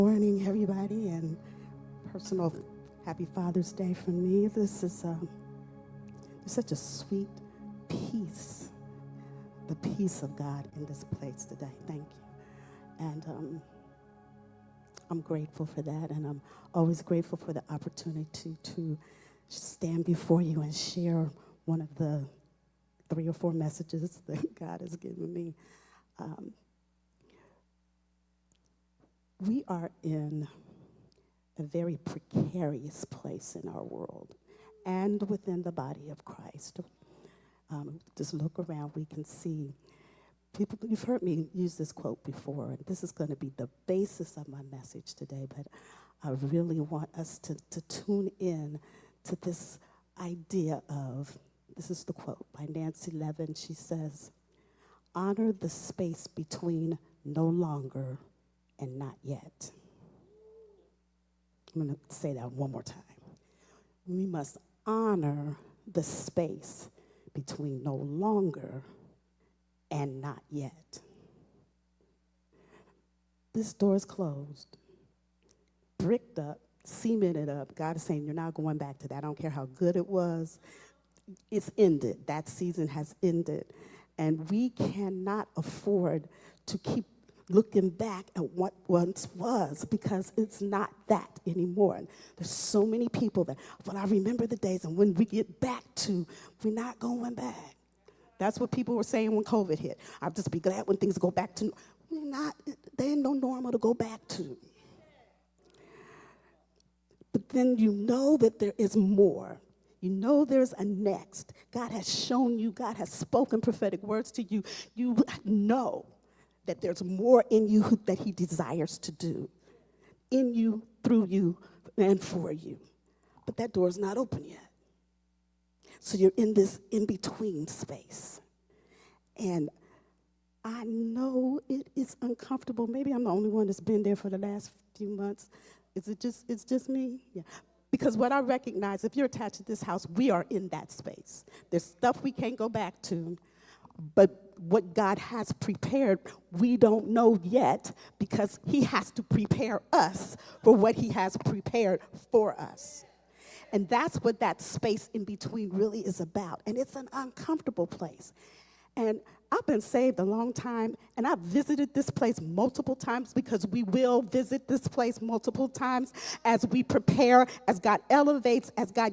Morning, everybody, and personal happy Father's Day from me. This is such a sweet peace, the peace of God in this place today. Thank you. And I'm grateful for that, and I'm always grateful for the opportunity to stand before you and share one of the 3 or 4 messages that God has given me. We are in a very precarious place in our world and within the body of Christ. Just look around, we can see people. You've heard me use this quote before, and this is going to be the basis of my message today, but I really want us to tune in to this idea of, this is the quote by Nancy Levin. She says, "Honor the space between no longer and not yet." I'm going to say that one more time. We must honor the space between no longer and not yet. This door is closed, bricked up, cemented up. God is saying, you're not going back to that. I don't care how good it was. It's ended. That season has ended. And we cannot afford to keep looking back at what once was, because it's not that anymore. And there's so many people that, well, I remember the days, and when we get back to, we're not going back. That's what people were saying when COVID hit. I'll just be glad when things go back to, we're not, there ain't no normal to go back to. But then you know that there is more. You know there's a next. God has shown you, God has spoken prophetic words to you. You know that there's more in you that he desires to do, in you, through you, and for you. But that door is not open yet. So you're in this in-between space. And I know it is uncomfortable. Maybe I'm the only one that's been there for the last few months. It's just me? Yeah. Because what I recognize, if you're attached to this house, we are in that space. There's stuff we can't go back to, but what God has prepared, we don't know yet, because he has to prepare us for what he has prepared for us. And that's what that space in between really is about. And it's an uncomfortable place. And I've been saved a long time, and I've visited this place multiple times, because we will visit this place multiple times as we prepare, as God elevates, as God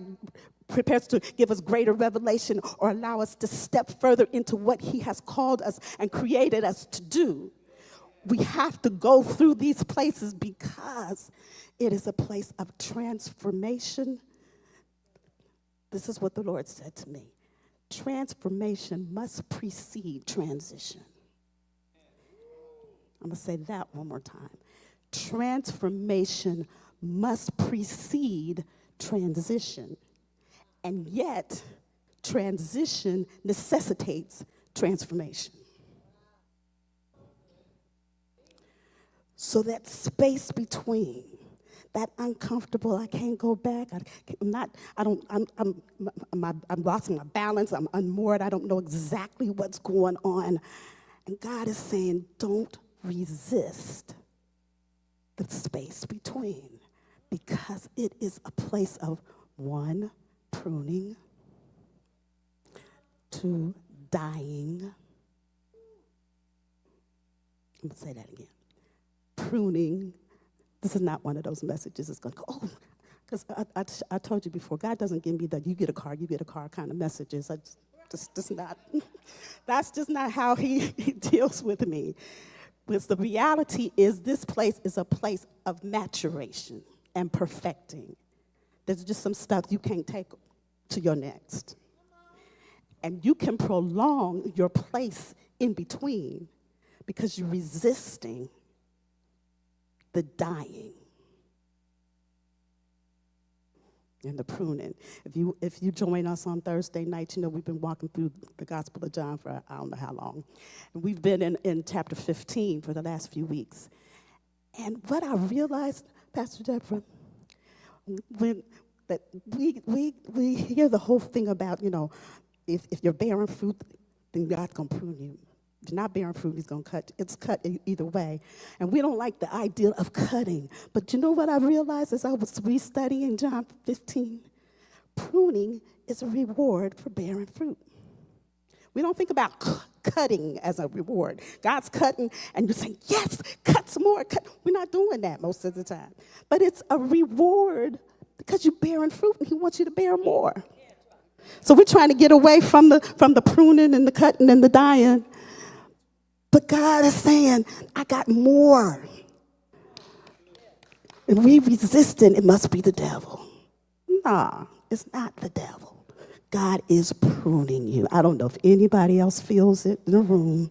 prepares to give us greater revelation or allow us to step further into what he has called us and created us to do. We have to go through these places because it is a place of transformation. This is what the Lord said to me. Transformation must precede transition. I'm going to say that one more time. Transformation must precede transition. And yet, transition necessitates transformation. So that space between, that uncomfortable, I can't go back, I'm lost my balance, I'm unmoored, I don't know exactly what's going on. And God is saying, don't resist the space between, because it is a place of, 1, pruning, 2, dying. I'm going to say that again. Pruning. This is not one of those messages that's going to go, oh, because I told you before, God doesn't give me the you get a car kind of messages. That's just not how he deals with me. Because the reality is, this place is a place of maturation and perfecting. There's just some stuff you can't take to your next. And you can prolong your place in between because you're resisting the dying and the pruning. If you join us on Thursday night, you know we've been walking through the Gospel of John for I don't know how long. And we've been in chapter 15 for the last few weeks. And what I realized, Pastor Deborah, when that we hear the whole thing about, you know, if you're bearing fruit, then God's going to prune you. If you're not bearing fruit, he's going to cut. It's cut either way. And we don't like the idea of cutting. But you know what I realized as I was restudying John 15? Pruning is a reward for bearing fruit. We don't think about cutting as a reward. God's cutting, and you're saying, yes, cut some more. Cut. We're not doing that most of the time. But it's a reward because you're bearing fruit, and he wants you to bear more. So we're trying to get away from the pruning and the cutting and the dying. But God is saying, I got more. And we resisting, it must be the devil. Nah, it's not the devil. God is pruning you. I don't know if anybody else feels it in the room.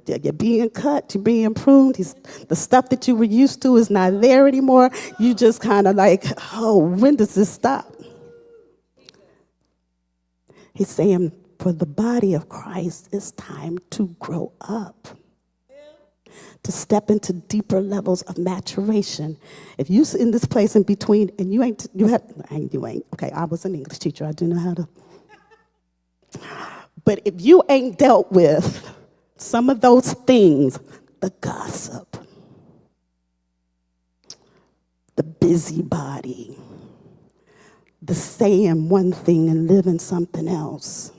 You're being cut, you're being pruned. The stuff that you were used to is not there anymore. You just kind of like, oh, when does this stop? He's saying, for the body of Christ, it's time to grow up, to step into deeper levels of maturation. If you're in this place in between and you ain't, okay, I was an English teacher, I do know how to. But if you ain't dealt with some of those things, the gossip, the busybody, the saying one thing and living something else,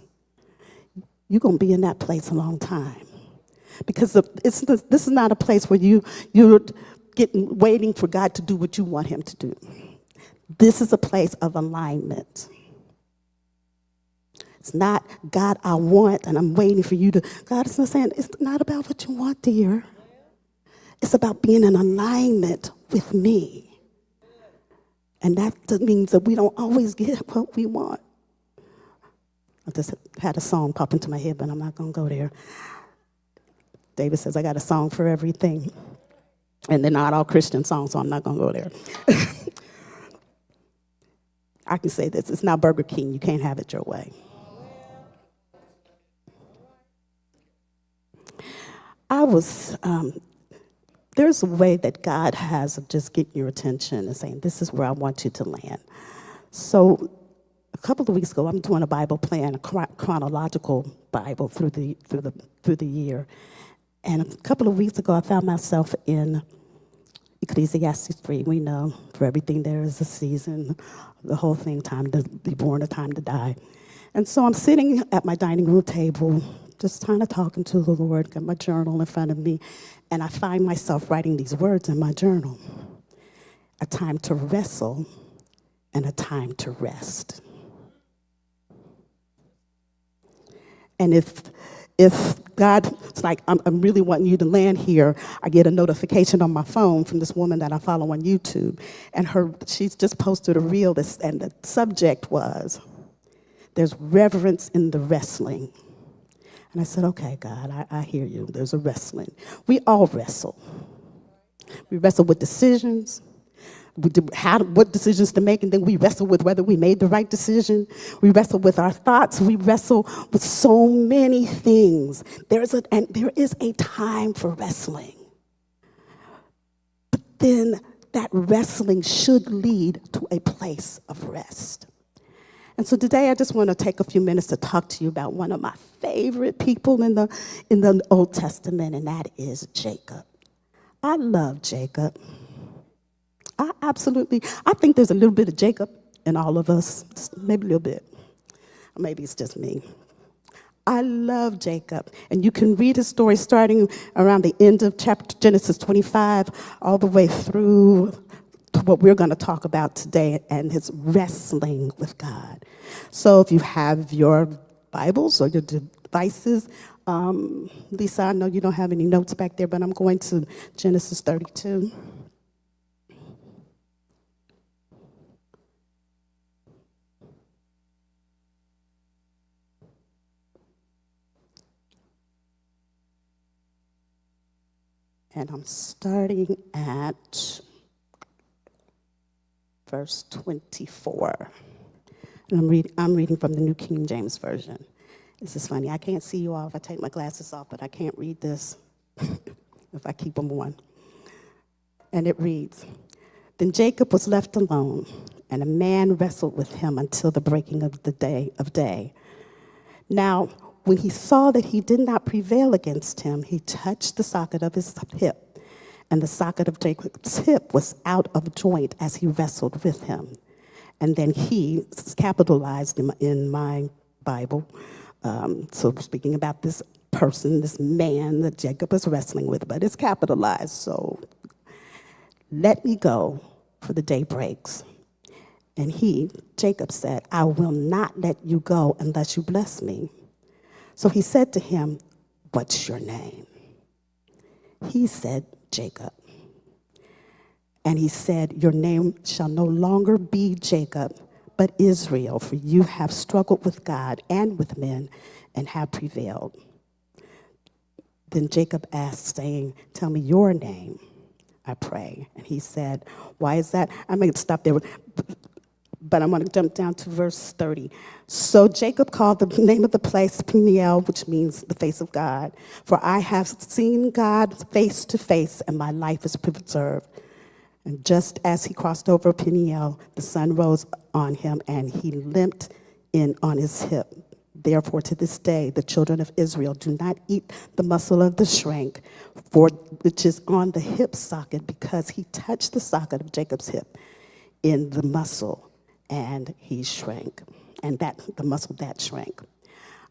you're going to be in that place a long time. Because this is not a place where you're waiting for God to do what you want him to do. This is a place of alignment. It's not, God, I want, and I'm waiting for you to. God is not saying, it's not about what you want, dear. It's about being in alignment with me. And that means that we don't always get what we want. I just had a song pop into my head, but I'm not going to go there. David says, I got a song for everything. And they're not all Christian songs, so I'm not going to go there. I can say this. It's not Burger King. You can't have it your way. There's a way that God has of just getting your attention and saying, this is where I want you to land. So a couple of weeks ago, I'm doing a Bible plan, a chronological Bible through the year. And a couple of weeks ago, I found myself in Ecclesiastes 3. We know, for everything there is a season, the whole thing, time to be born, a time to die. And so I'm sitting at my dining room table, just kind of talking to the Lord, got my journal in front of me, and I find myself writing these words in my journal. A time to wrestle and a time to rest. And if God's like, I'm really wanting you to land here, I get a notification on my phone from this woman that I follow on YouTube. And she's just posted a reel, and the subject was, there's reverence in the wrestling. And I said, okay, God, I hear you. There's a wrestling. We all wrestle. We wrestle with decisions. What decisions to make, and then we wrestle with whether we made the right decision. We wrestle with our thoughts. We wrestle with so many things. There is a time for wrestling. But then that wrestling should lead to a place of rest. And so today I just want to take a few minutes to talk to you about one of my favorite people in the Old Testament, and that is Jacob. I love Jacob. I think there's a little bit of Jacob in all of us, just maybe a little bit. Or maybe it's just me. I love Jacob. And you can read his story starting around the end of chapter Genesis 25, all the way through to what we're going to talk about today, and his wrestling with God. So if you have your Bibles or your devices, Lisa, I know you don't have any notes back there, but I'm going to Genesis 32. And I'm starting at verse 24. And I'm reading from the New King James Version. This is funny. I can't see you all if I take my glasses off, but I can't read this if I keep them on. And it reads, Then Jacob was left alone, and a man wrestled with him until the breaking of day. Now, when he saw that he did not prevail against him, he touched the socket of his hip, and the socket of Jacob's hip was out of joint as he wrestled with him. And then he, it's capitalized in my Bible, so speaking about this person, this man that Jacob is wrestling with, but it's capitalized, so let me go, for the day breaks. And he, Jacob, said, I will not let you go unless you bless me. So he said to him, what's your name? He said, Jacob. And he said, your name shall no longer be Jacob, but Israel, for you have struggled with God and with men and have prevailed. Then Jacob asked, saying, tell me your name, I pray. And he said, why is that? I'm going to stop there, but I'm going to jump down to verse 30. So Jacob called the name of the place Peniel, which means the face of God. For I have seen God face to face, and my life is preserved. And just as he crossed over Peniel, the sun rose on him, and he limped in on his hip. Therefore, to this day, the children of Israel do not eat the muscle of the shank, which is on the hip socket, because he touched the socket of Jacob's hip in the muscle, and he shrank. And that the muscle that shrank.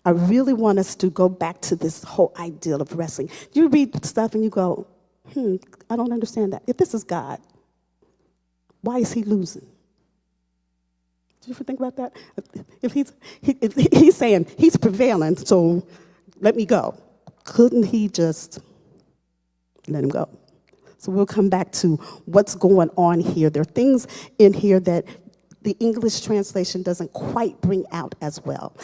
I really want us to go back to this whole ideal of wrestling. You read stuff and you go, I don't understand that. If this is God, why is he losing? Did you ever think about that? If he's saying he's prevailing, so let me go. Couldn't he just let him go? So we'll come back to what's going on here. There are things in here that the English translation doesn't quite bring out as well.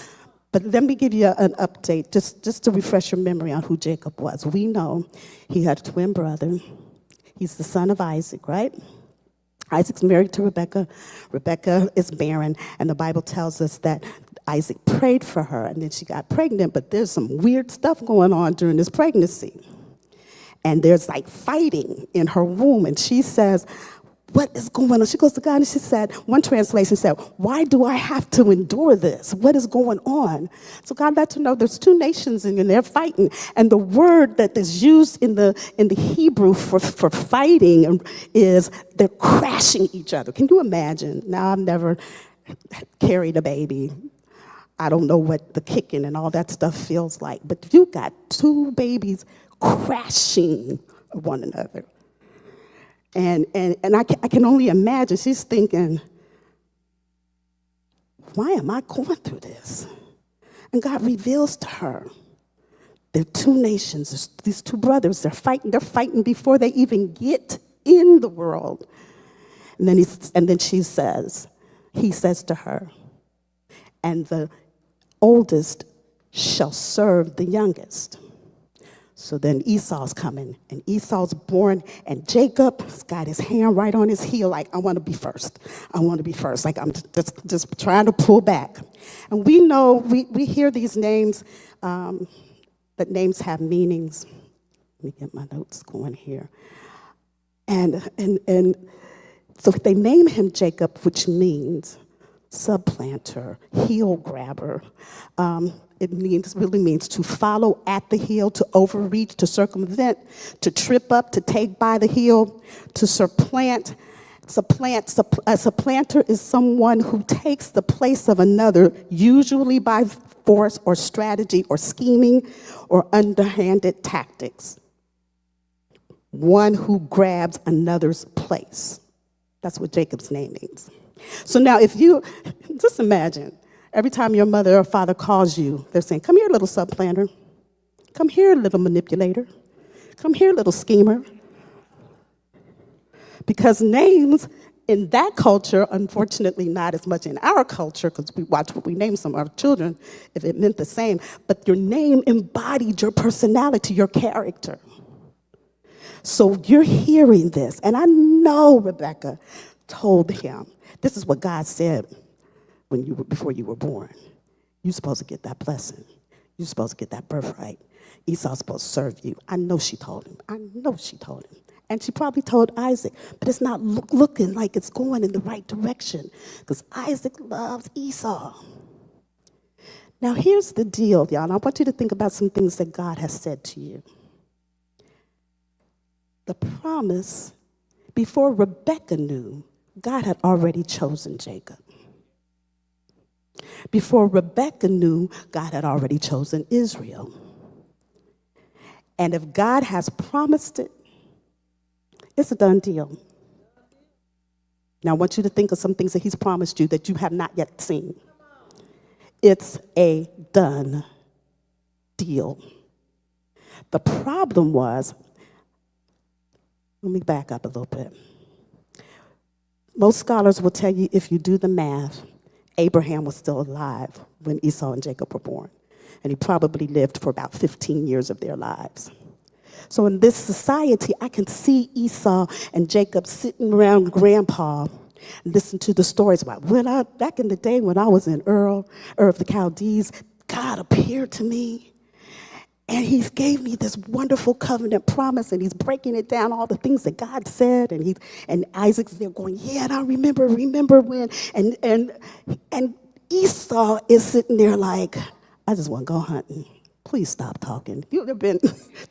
But let me give you an update, just to refresh your memory on who Jacob was. We know he had a twin brother. He's the son of Isaac, right? Isaac's married to Rebekah. Rebekah is barren, and the Bible tells us that Isaac prayed for her, and then she got pregnant, but there's some weird stuff going on during this pregnancy. And there's like fighting in her womb, and she says, what is going on? She goes to God and she said, one translation said, why do I have to endure this? What is going on? So God let her know there's two nations and they're fighting. And the word that is used in the Hebrew for fighting is they're crashing each other. Can you imagine? Now, I've never carried a baby. I don't know what the kicking and all that stuff feels like. But you got two babies crashing one another. And I can only imagine, she's thinking, why am I going through this? And God reveals to her, there are two nations, there's these two brothers, they're fighting before they even get in the world. And then he says to her, and the oldest shall serve the youngest. So then Esau's coming, and Esau's born, and Jacob's got his hand right on his heel, like, I want to be first. I want to be first. Like, I'm just trying to pull back. And we know, we hear these names, that names have meanings. Let me get my notes going here. And so they name him Jacob, which means supplanter, heel grabber. It really means to follow at the heel, to overreach, to circumvent, to trip up, to take by the heel, to supplant. A supplanter is someone who takes the place of another, usually by force or strategy or scheming or underhanded tactics. One who grabs another's place. That's what Jacob's name means. So now if you, just imagine, every time your mother or father calls you, they're saying, come here, little supplanter. Come here, little manipulator. Come here, little schemer. Because names in that culture, unfortunately not as much in our culture, because we watch what we name some of our children, if it meant the same, but your name embodied your personality, your character. So you're hearing this, and I know Rebekah told him, this is what God said before you were born. You're supposed to get that blessing. You're supposed to get that birthright. Esau's supposed to serve you. I know she told him. And she probably told Isaac, but it's not looking like it's going in the right direction because Isaac loves Esau. Now, here's the deal, y'all. And I want you to think about some things that God has said to you. The promise, before Rebekah knew, God had already chosen Jacob. Before Rebekah knew, God had already chosen Israel. And if God has promised it, it's a done deal. Now, I want you to think of some things that he's promised you that you have not yet seen. It's a done deal. The problem was, let me back up a little bit. Most scholars will tell you if you do the math, Abraham was still alive when Esau and Jacob were born. And he probably lived for about 15 years of their lives. So in this society, I can see Esau and Jacob sitting around Grandpa and listen to the stories about back in the day when I was in Ur of the Chaldees, God appeared to me. And he gave me this wonderful covenant promise, and he's breaking it down, all the things that God said, and Isaac's there going, yeah, and I remember when, and Esau is sitting there like, I just want to go hunting. Please stop talking. You've ever been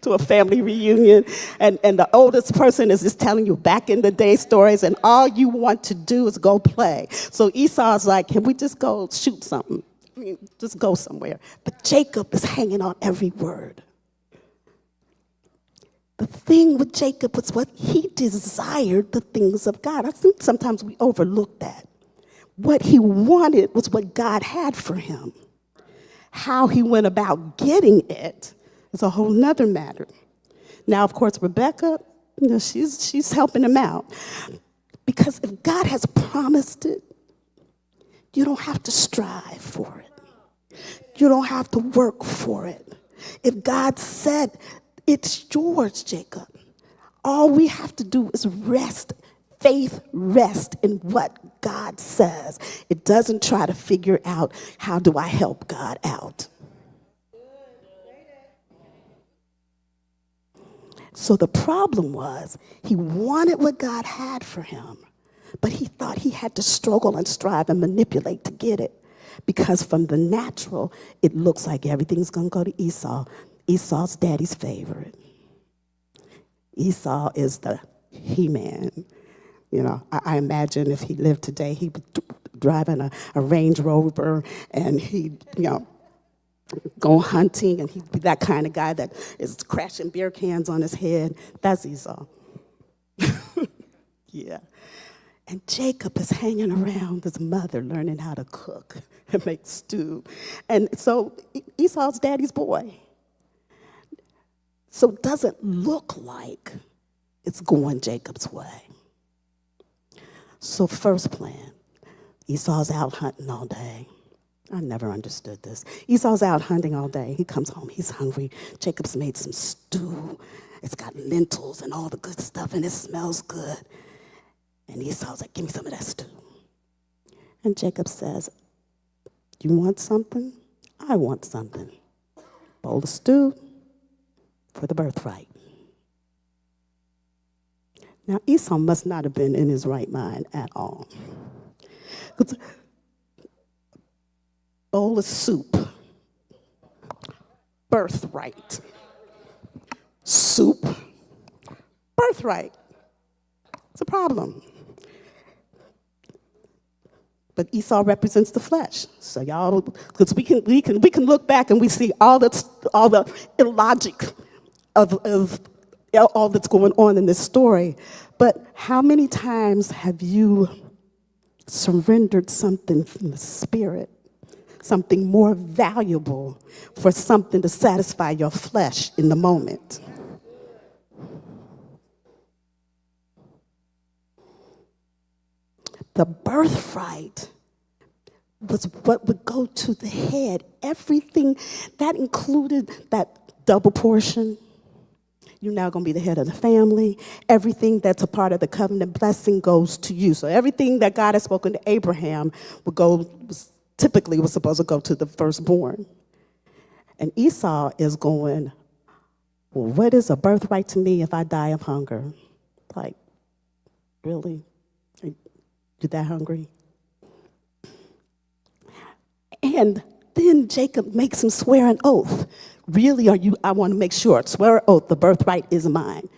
to a family reunion, and the oldest person is just telling you back in the day stories, and all you want to do is go play. So Esau's like, can we just go shoot something? I mean, just go somewhere. But Jacob is hanging on every word. The thing with Jacob was what he desired the things of God. I think sometimes we overlook that. What he wanted was what God had for him. How he went about getting it is a whole nother matter. Now, of course, Rebecca, she's helping him out. Because if God has promised it, you don't have to strive for it. You don't have to work for it. If God said, it's yours, Jacob, all we have to do is rest. Faith rests in what God says. It doesn't try to figure out, how do I help God out? So the problem was, he wanted what God had for him, but he thought he had to struggle and strive and manipulate to get it. Because from the natural, it looks like everything's going to go to Esau. Esau's daddy's favorite. Esau is the he-man. You know, I imagine if he lived today, he'd be driving a Range Rover, and he'd, go hunting, and he'd be that kind of guy that is crashing beer cans on his head. That's Esau. Yeah. And Jacob is hanging around his mother, learning how to cook and make stew. And so Esau's daddy's boy. So it doesn't look like it's going Jacob's way. So first plan, Esau's out hunting all day. I never understood this. Esau's out hunting all day. He comes home, he's hungry. Jacob's made some stew. It's got lentils and all the good stuff, and it smells good. And Esau's like, give me some of that stew. And Jacob says, you want something? I want something. Bowl of stew for the birthright. Now, Esau must not have been in his right mind at all. Bowl of soup, birthright. Soup, birthright. It's a problem. But Esau represents the flesh. So y'all, because we can look back and we see all the illogic of all that's going on in this story. But how many times have you surrendered something from the spirit, something more valuable, for something to satisfy your flesh in the moment? The birthright was what would go to the head. Everything that included that double portion. You're now going to be the head of the family. Everything that's a part of the covenant blessing goes to you. So everything that God has spoken to Abraham typically was supposed to go to the firstborn. And Esau is going, well, what is a birthright to me if I die of hunger? Like, really? Are you that hungry? And then Jacob makes him swear an oath. Really, I want to make sure, swear an oath, the birthright is mine.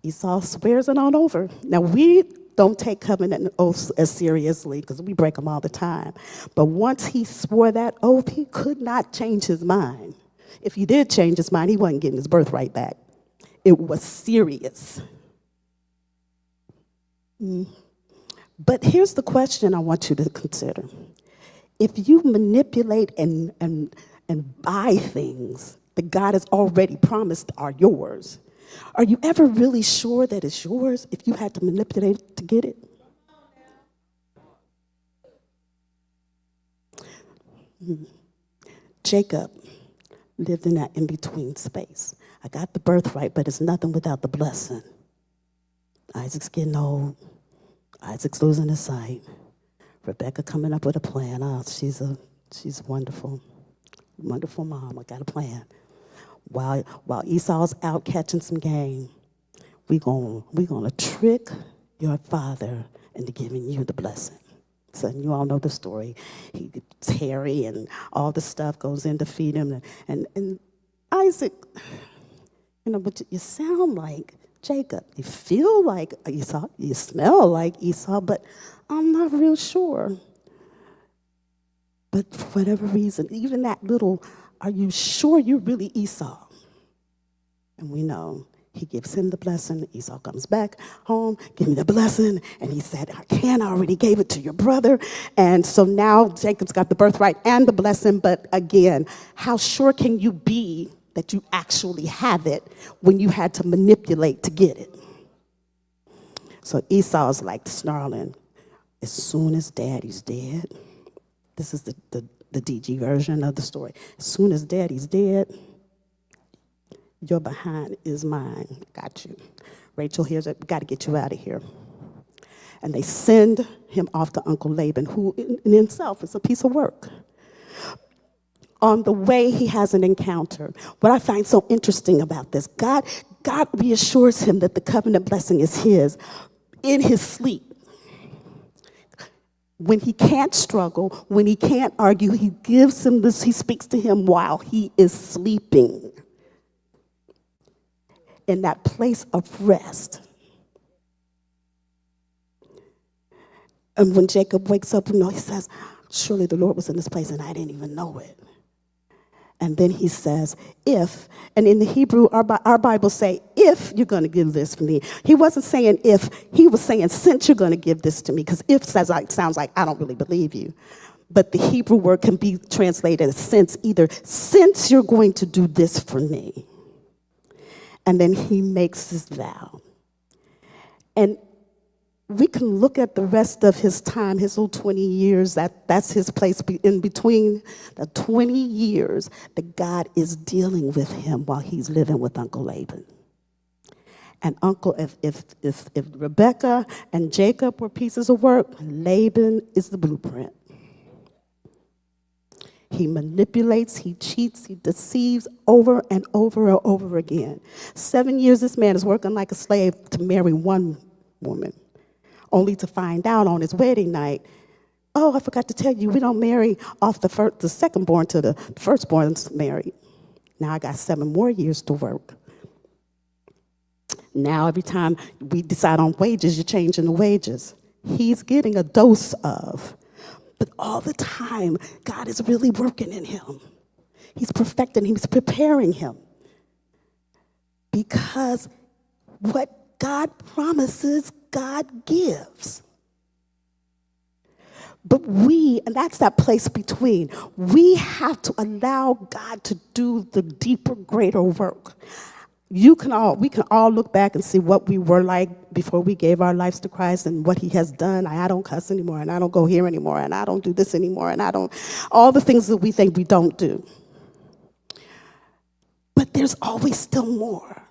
Esau swears it on over. Now, we don't take covenant oaths as seriously because we break them all the time. But once he swore that oath, he could not change his mind. If he did change his mind, he wasn't getting his birthright back. It was serious. But here's the question I want you to consider. If you manipulate and buy things that God has already promised are yours, are you ever really sure that it's yours if you had to manipulate it to get it? Jacob lived in that in-between space. I got the birthright, but it's nothing without the blessing. Isaac's getting old. Isaac's losing his sight. Rebecca coming up with a plan. Oh, she's wonderful. Wonderful mom. I got a plan. While Esau's out catching some game, we're gonna trick your father into giving you the blessing. So you all know the story. He gets hairy and all the stuff goes in to feed him. And Isaac, but you sound like Jacob. You feel like Esau. You smell like Esau, but I'm not real sure. But for whatever reason, even that little, are you sure you're really Esau? And we know he gives him the blessing. Esau comes back home, give me the blessing. And he said, I already gave it to your brother. And so now Jacob's got the birthright and the blessing. But again, how sure can you be that you actually have it when you had to manipulate to get it? So Esau's like snarling, as soon as daddy's dead. This is the DG version of the story. As soon as daddy's dead, your behind is mine. Got you. Rachel, here's it. Got to get you out of here. And they send him off to Uncle Laban, who in himself is a piece of work. On the way, he has an encounter. What I find so interesting about this, God reassures him that the covenant blessing is his in his sleep. When he can't struggle, when he can't argue, he gives him this, he speaks to him while he is sleeping. In that place of rest. And when Jacob wakes up, he says, surely the Lord was in this place and I didn't even know it. And then he says, if, and in the Hebrew, our Bible say, if you're going to give this to me. He wasn't saying if, he was saying, since you're going to give this to me, because if sounds like I don't really believe you. But the Hebrew word can be translated as since, either since you're going to do this for me. And then he makes his vow. And we can look at the rest of his time, his whole 20 years, that's his place in between the 20 years that God is dealing with him while he's living with Uncle Laban. And if Rebecca and Jacob were pieces of work, Laban is the blueprint. He manipulates, he cheats, he deceives over and over and over again. 7 years this man is working like a slave to marry one woman, only to find out on his wedding night, oh, I forgot to tell you, we don't marry off the secondborn to the firstborn's married. Now I got 7 more years to work. Now every time we decide on wages, you're changing the wages. He's getting a dose of. But all the time, God is really working in him. He's perfecting him. He's preparing him. Because what God promises, God gives. But and that's that place between. We have to allow God to do the deeper, greater work. We can all look back and see what we were like before we gave our lives to Christ and what he has done. I don't cuss anymore, and I don't go here anymore, and I don't do this anymore, and all the things that we think we don't do. But there's always still more,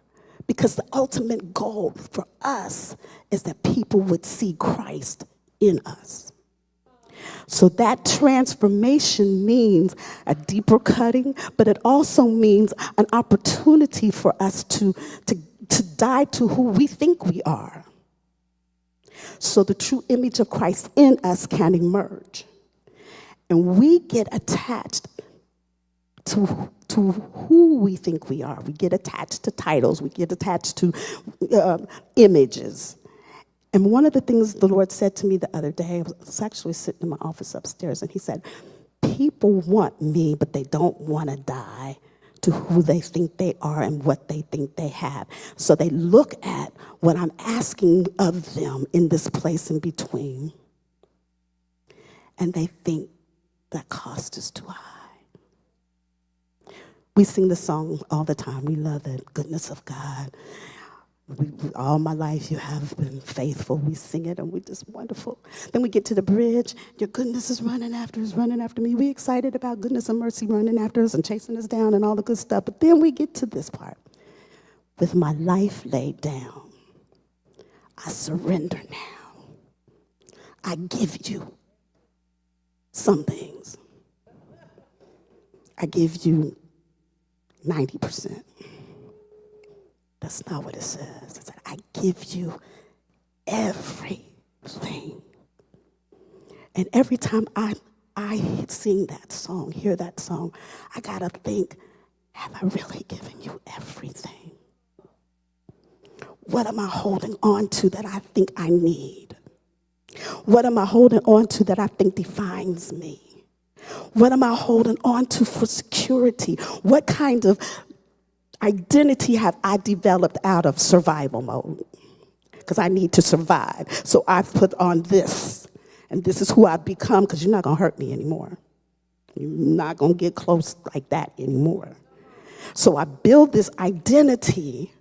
because the ultimate goal for us is that people would see Christ in us. So that transformation means a deeper cutting, but it also means an opportunity for us to die to who we think we are. So the true image of Christ in us can emerge. And we get attached to who we think we are. We get attached to titles. We get attached to images. And one of the things the Lord said to me the other day, I was actually sitting in my office upstairs, and he said, people want me, but they don't want to die to who they think they are and what they think they have. So they look at what I'm asking of them in this place in between, and they think that cost is too high. We sing the song all the time. We love the goodness of God. All my life you have been faithful. We sing it and we're just wonderful. Then we get to the bridge. Your goodness is running after me. We excited about goodness and mercy running after us and chasing us down and all the good stuff. But then we get to this part. With my life laid down, I surrender now. I give you some things. I give you 90%. That's not what it says. It said, I give you everything. And every time I sing that song, hear that song, I gotta think, have I really given you everything? What am I holding on to that I think I need? What am I holding on to that I think defines me? What am I holding on to for security? What kind of identity have I developed out of survival mode? Because I need to survive. So I've put on this, and this is who I've become, because you're not going to hurt me anymore. You're not going to get close like that anymore. So I build this identity,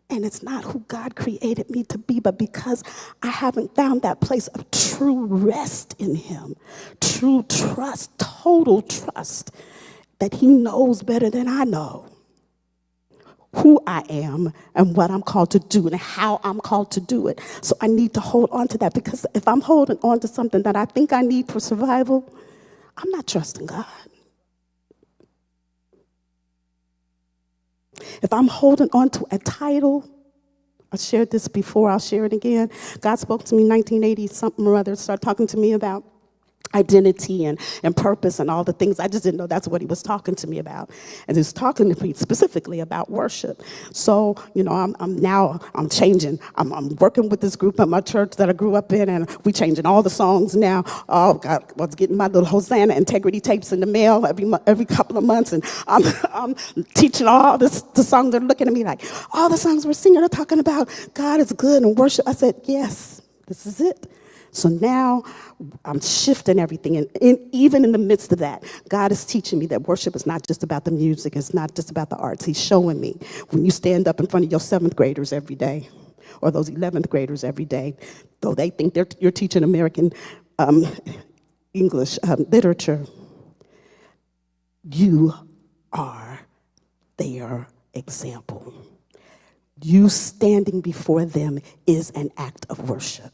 and it's not who God created me to be, but because I haven't found that place of true rest in him, true trust, total trust, that he knows better than I know who I am and what I'm called to do and how I'm called to do it. So I need to hold on to that, because if I'm holding on to something that I think I need for survival, I'm not trusting God. If I'm holding on to a title, I shared this before, I'll share it again. God spoke to me in 1980, something or other, started talking to me about identity and purpose and all the things. I just didn't know that's what he was talking to me about. And he was talking to me specifically about worship. So, I'm changing. I'm working with this group at my church that I grew up in, and we changing all the songs now. Oh, God, I was getting my little Hosanna integrity tapes in the mail every couple of months, and I'm teaching all the songs. They're looking at me like, all the songs we're singing are talking about God is good and worship. I said, yes, this is it. So now I'm shifting everything. And even in the midst of that, God is teaching me that worship is not just about the music. It's not just about the arts. He's showing me when you stand up in front of your 7th graders every day or those 11th graders every day, though they think you're teaching American English literature, you are their example. You standing before them is an act of worship.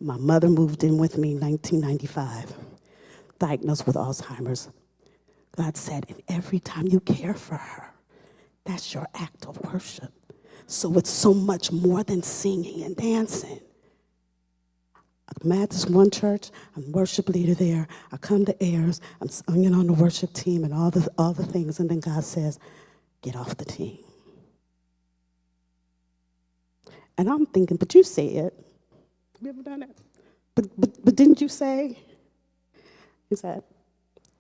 My mother moved in with me in 1995, diagnosed with Alzheimer's. God said, and every time you care for her, that's your act of worship. So it's so much more than singing and dancing. I'm at this one church, I'm worship leader there. I come to HEIRS, I'm singing on the worship team and all the things, and then God says, get off the team. And I'm thinking, but you said, have you ever done that? But didn't you say? He said,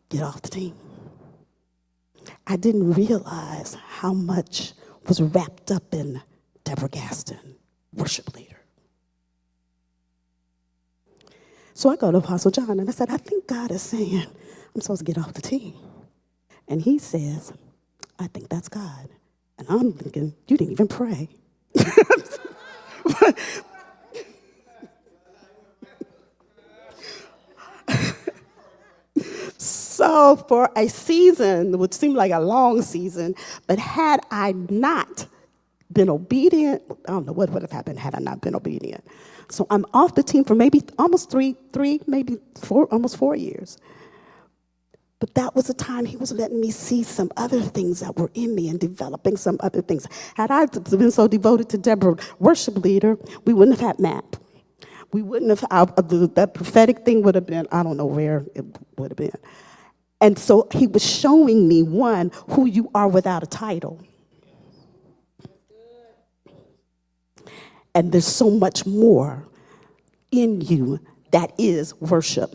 get off the team. I didn't realize how much was wrapped up in Deborah Gaston, worship leader. So I go to Apostle John and I said, I think God is saying I'm supposed to get off the team. And he says, I think that's God. And I'm thinking, you didn't even pray. So for a season, which seemed like a long season, but had I not been obedient, I don't know what would have happened had I not been obedient. So I'm off the team for maybe almost maybe almost 4 years. But that was the time he was letting me see some other things that were in me and developing some other things. Had I been so devoted to Deborah, worship leader, we wouldn't have had MAP. We wouldn't have, that prophetic thing would have been, I don't know where it would have been. And so he was showing me, one, who you are without a title. And there's so much more in you that is worship.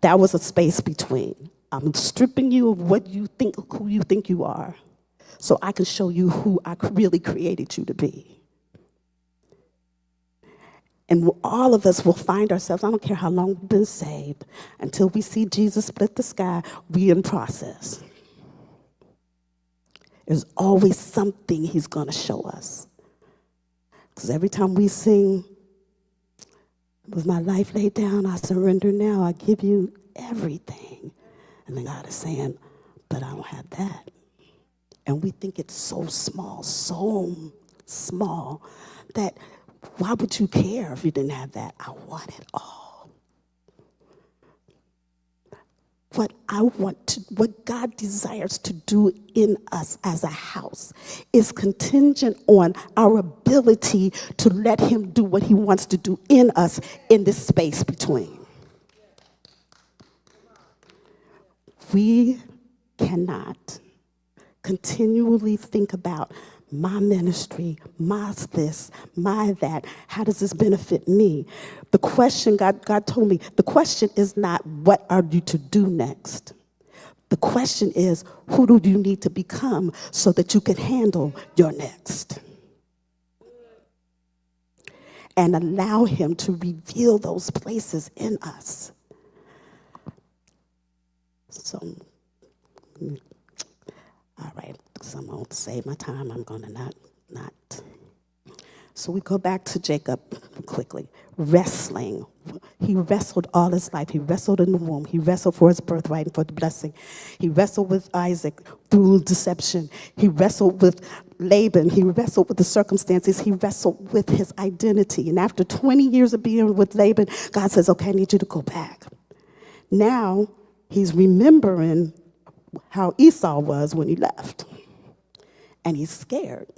That was a space between. I'm stripping you of what you think, who you think you are, so I can show you who I really created you to be. And all of us will find ourselves, I don't care how long we've been saved, until we see Jesus split the sky, we in process. There's always something he's going to show us. Because every time we sing, with my life laid down, I surrender now, I give you everything. And then God is saying, but I don't have that. And we think it's so small that why would you care if you didn't have that? I want it all. What God desires to do in us as a house is contingent on our ability to let him do what he wants to do in us in this space between. We cannot continually think about my ministry, my this, my that. How does this benefit me? The question, God told me, the question is not what are you to do next? The question is, who do you need to become so that you can handle your next? And allow him to reveal those places in us. So, all right, so I'm going to save my time. I'm going to not. So we go back to Jacob quickly. Wrestling. He wrestled all his life. He wrestled in the womb. He wrestled for his birthright and for the blessing. He wrestled with Isaac through deception. He wrestled with Laban. He wrestled with the circumstances. He wrestled with his identity. And after 20 years of being with Laban, God says, okay, I need you to go back. Now he's remembering how Esau was when he left. And he's scared.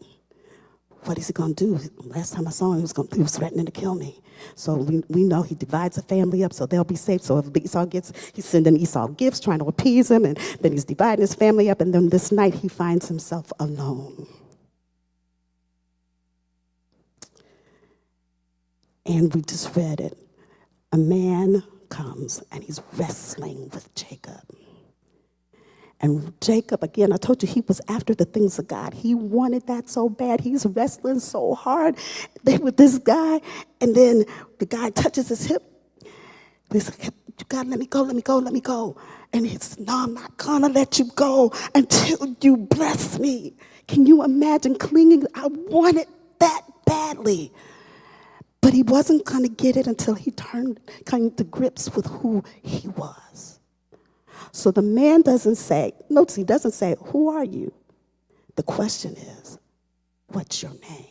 What is he going to do? Last time I saw him, he was threatening to kill me. So we know he divides the family up so they'll be safe. So if Esau he's sending Esau gifts, trying to appease him, and then he's dividing his family up. And then this night he finds himself alone. And we just read it. A man comes and he's wrestling with Jacob. And Jacob, again, I told you he was after the things of God. He wanted that so bad. He's wrestling so hard with this guy. And then the guy touches his hip. He's like, you gotta let me go, let me go, let me go. And he says, no, I'm not gonna let you go until you bless me. Can you imagine clinging? I wanted that badly. But he wasn't gonna get it until he came to grips with who he was. So the man doesn't say, notice he doesn't say, who are you? The question is, what's your name?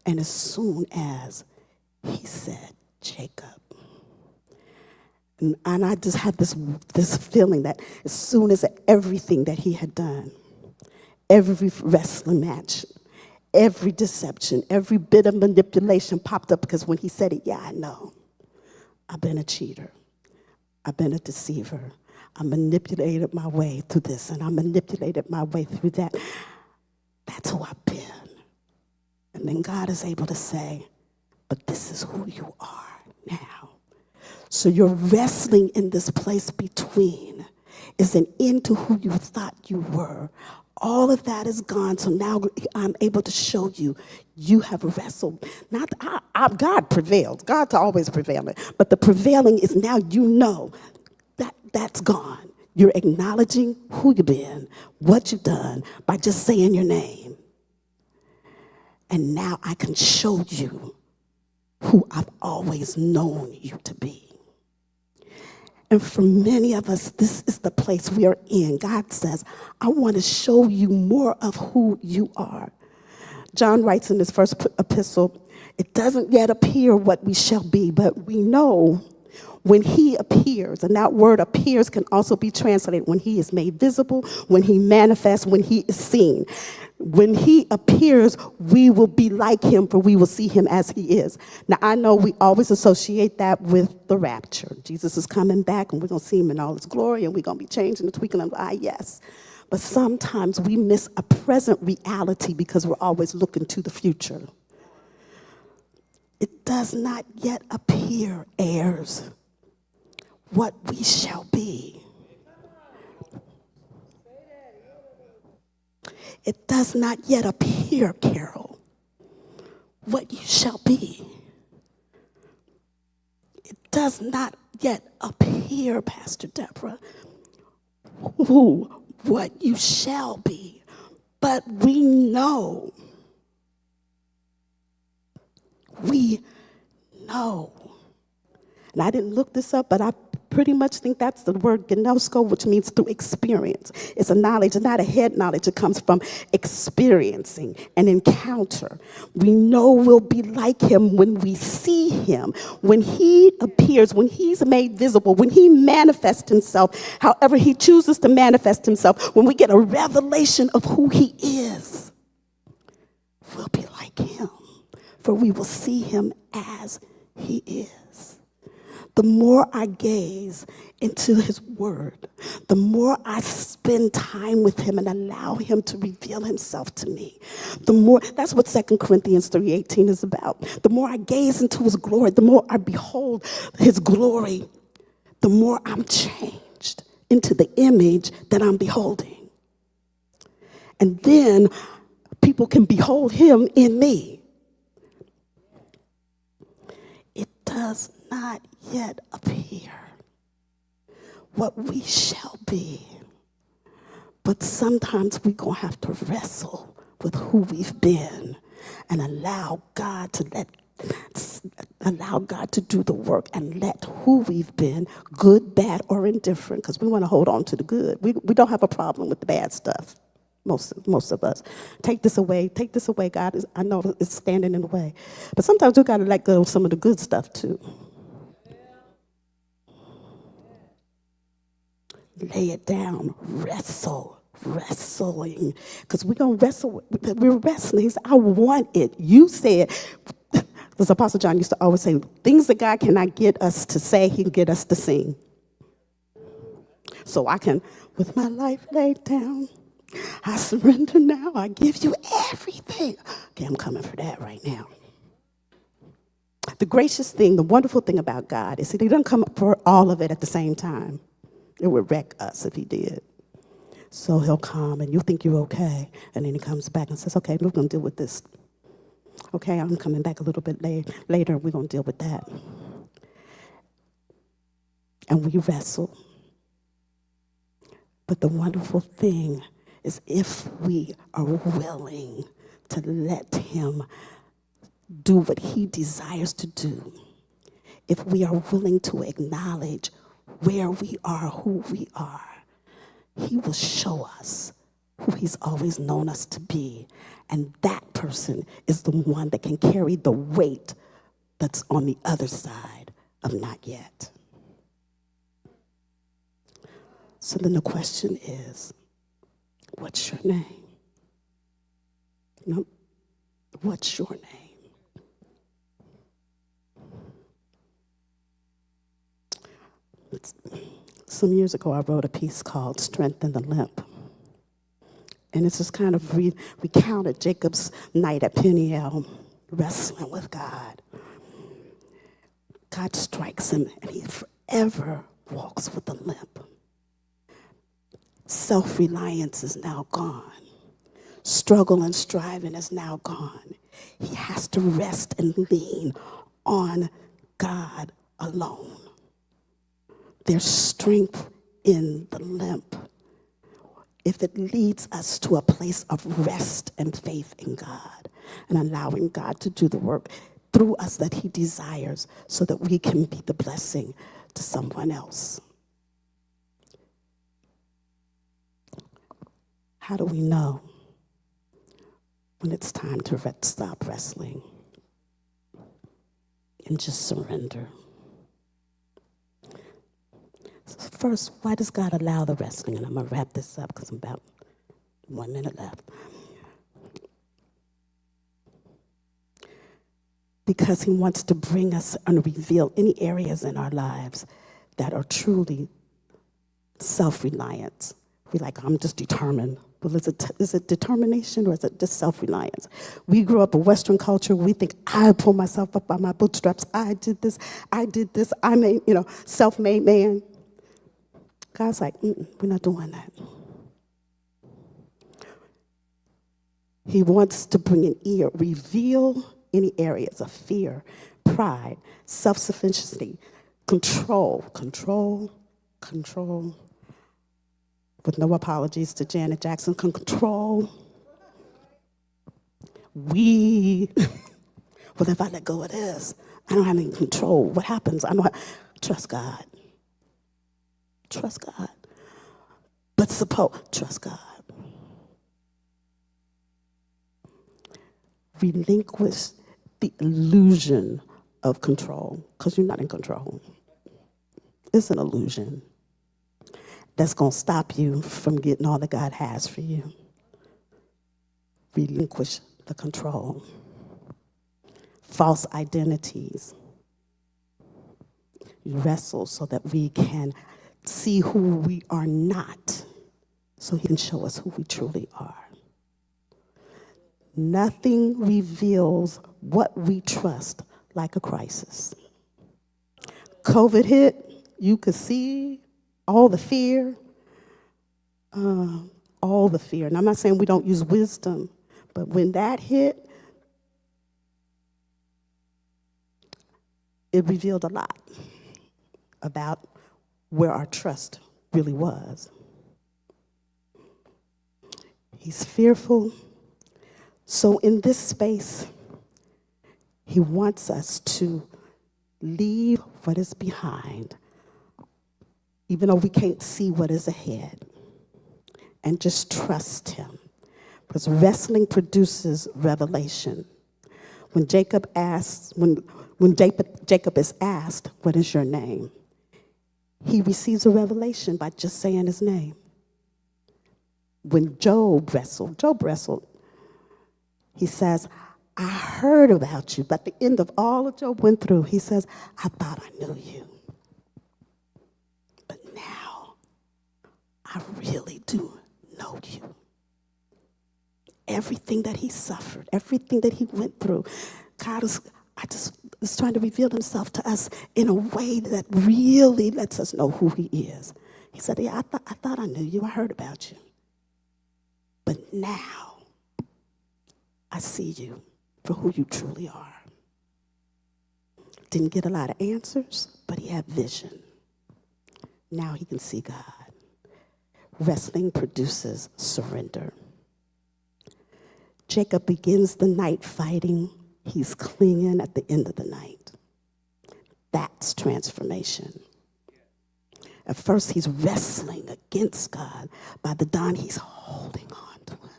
And as soon as he said, Jacob, and I just had this feeling that as soon as everything that he had done, every wrestling match, every deception, every bit of manipulation popped up, because when he said it, yeah, I know. I've been a cheater. I've been a deceiver. I manipulated my way through this, and I manipulated my way through that. That's who I've been. And then God is able to say, but this is who you are now. So you're wrestling in this place between is an end to who you thought you were. All of that is gone, so now I'm able to show you, you have wrestled. God prevailed. God's always prevailing. But the prevailing is now you know that that's gone. You're acknowledging who you've been, what you've done, by just saying your name. And now I can show you who I've always known you to be. And for many of us, this is the place we are in. God says, I want to show you more of who you are. John writes in his first epistle, it doesn't yet appear what we shall be, but we know When he appears, and that word appears can also be translated when he is made visible, when he manifests, when he is seen. When he appears, we will be like him, for we will see him as he is. Now, I know we always associate that with the rapture. Jesus is coming back, and we're going to see him in all his glory, and we're going to be changed in the twinkling of an eye, yes. But sometimes we miss a present reality because we're always looking to the future. It does not yet appear, heirs, what we shall be. It does not yet appear, Carol, what you shall be. It does not yet appear, Pastor Deborah, what you shall be. But we know. We know. And I didn't look this up, but I pretty much think that's the word gnosko, which means through experience. It's a knowledge, it's not a head knowledge. It comes from experiencing an encounter. We know we'll be like him when we see him, when he appears, when he's made visible, when he manifests himself, however he chooses to manifest himself, when we get a revelation of who he is. We'll be like him, for we will see him as he is. The more I gaze into his word, the more I spend time with him and allow him to reveal himself to me, the more, that's what 2 Corinthians 3:18 is about. The more I gaze into his glory, the more I behold his glory, the more I'm changed into the image that I'm beholding. And then people can behold him in me. It does not yet appear what we shall be. But sometimes we're going to have to wrestle with who we've been and allow God to do the work and let who we've been, good, bad, or indifferent, because we want to hold on to the good. We don't have a problem with the bad stuff. Most of us. Take this away, God. I know it's standing in the way. But sometimes we got to let go of some of the good stuff too. Lay it down, wrestling. Because we're going to wrestle, we're wrestling. He said, I want it. You said, because Apostle John used to always say, things that God cannot get us to say, he can get us to sing. So I can, with my life laid down, I surrender now. I give you everything. Okay, I'm coming for that right now. The gracious thing, the wonderful thing about God is that he doesn't come for all of it at the same time. It would wreck us if he did. So he'll come and you'll think you're okay. And then he comes back and says, okay, we're going to deal with this. Okay, I'm coming back a little bit later. We're going to deal with that. And we wrestle. But the wonderful thing is if we are willing to let him do what he desires to do, if we are willing to acknowledge where we are, who we are, he will show us who he's always known us to be. And that person is the one that can carry the weight that's on the other side of not yet. So then the question is, what's your name? No, what's your name? Some years ago, I wrote a piece called Strengthen the Limp. And it's just kind of recounted Jacob's night at Peniel, wrestling with God. God strikes him, and he forever walks with a limp. Self-reliance is now gone. Struggle and striving is now gone. He has to rest and lean on God alone. There's strength in the limp if it leads us to a place of rest and faith in God and allowing God to do the work through us that he desires so that we can be the blessing to someone else. How do we know when it's time to stop wrestling and just surrender? First, why does God allow the wrestling? And I'm going to wrap this up because I'm about 1 minute left. Because he wants to bring us and reveal any areas in our lives that are truly self-reliance. We're like, I'm just determined. Well, is it determination or is it just self-reliance? We grew up in Western culture. We think, I pull myself up by my bootstraps. I did this. I'm a self-made man. God's like, we're not doing that. He wants to bring an ear, reveal any areas of fear, pride, self-sufficiency, control, with no apologies to Janet Jackson, control. Well, if I let go of this, I don't have any control. What happens? Trust God. Trust God. But trust God. Relinquish the illusion of control, because you're not in control. It's an illusion that's going to stop you from getting all that God has for you. Relinquish the control. False identities. You wrestle so that we can see who we are not, so he can show us who we truly are. Nothing reveals what we trust like a crisis. COVID hit, you could see all the fear. And I'm not saying we don't use wisdom, but when that hit, it revealed a lot about where our trust really was. He's fearful. So in this space, he wants us to leave what is behind, even though we can't see what is ahead, and just trust him. Because wrestling produces revelation. When Jacob is asked, what is your name? He receives a revelation by just saying his name. When Job wrestled, he says, I heard about you. But at the end of all that Job went through, he says, I thought I knew you. But now, I really do know you. Everything that he suffered, everything that he went through, God is trying to reveal himself to us in a way that really lets us know who he is. He said, yeah, I thought I knew you. I heard about you. But now, I see you for who you truly are. Didn't get a lot of answers, but he had vision. Now he can see God. Wrestling produces surrender. Jacob begins the night fighting. He's clinging at the end of the night. That's transformation. At first, he's wrestling against God. By the dawn, he's holding on to him.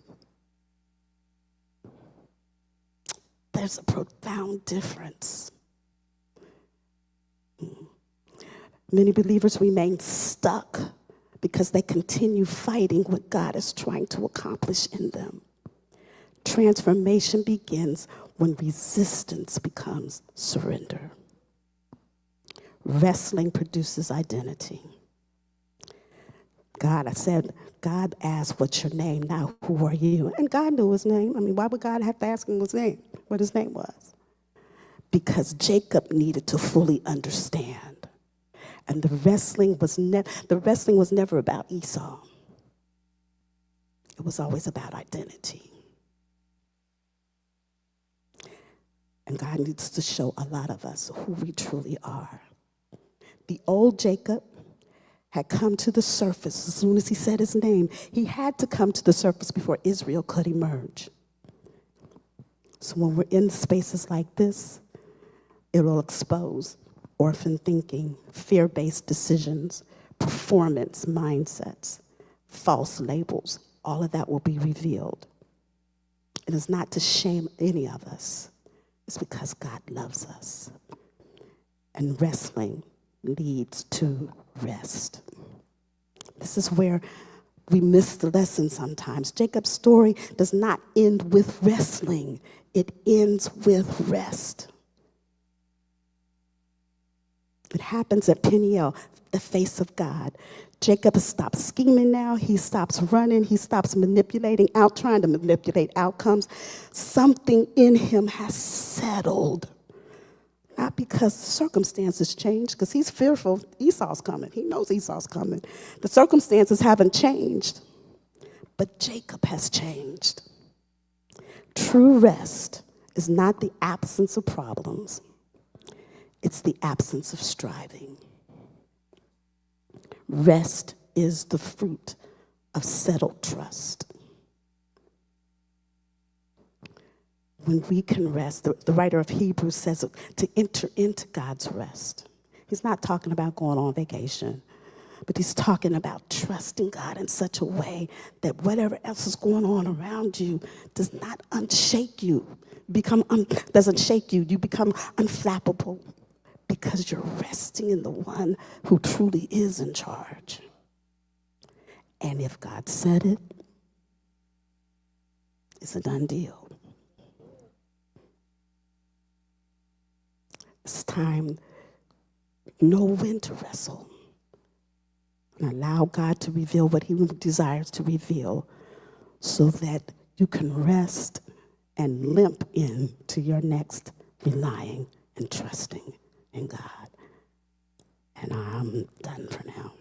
There's a profound difference. Many believers remain stuck because they continue fighting what God is trying to accomplish in them. Transformation begins when resistance becomes surrender. Wrestling produces identity. God asked, what's your name? Now, who are you? And God knew his name. Why would God have to ask him his name, what his name was? Because Jacob needed to fully understand. And the wrestling was never about Esau. It was always about identity. And God needs to show a lot of us who we truly are. The old Jacob had come to the surface as soon as he said his name. He had to come to the surface before Israel could emerge. So when we're in spaces like this, it will expose orphan thinking, fear-based decisions, performance mindsets, false labels. All of that will be revealed. It is not to shame any of us. It's because God loves us. And wrestling leads to rest. This is where we miss the lesson sometimes. Jacob's story does not end with wrestling. It ends with rest. It happens at Peniel, the face of God. Jacob stops scheming now. He stops running. He stops trying to manipulate outcomes. Something in him has settled. Not because circumstances change, because he's fearful Esau's coming. He knows Esau's coming. The circumstances haven't changed, but Jacob has changed. True rest is not the absence of problems. It's the absence of striving. Rest is the fruit of settled trust. When we can rest, the writer of Hebrews says to enter into God's rest. He's not talking about going on vacation, but he's talking about trusting God in such a way that whatever else is going on around you does not unshake you. Doesn't shake you. You become unflappable because you're resting in the one who truly is in charge. And if God said it, it's a done deal. It's time to know when to wrestle and allow God to reveal what he desires to reveal so that you can rest and limp into your next relying and trusting in God. And I'm done for now.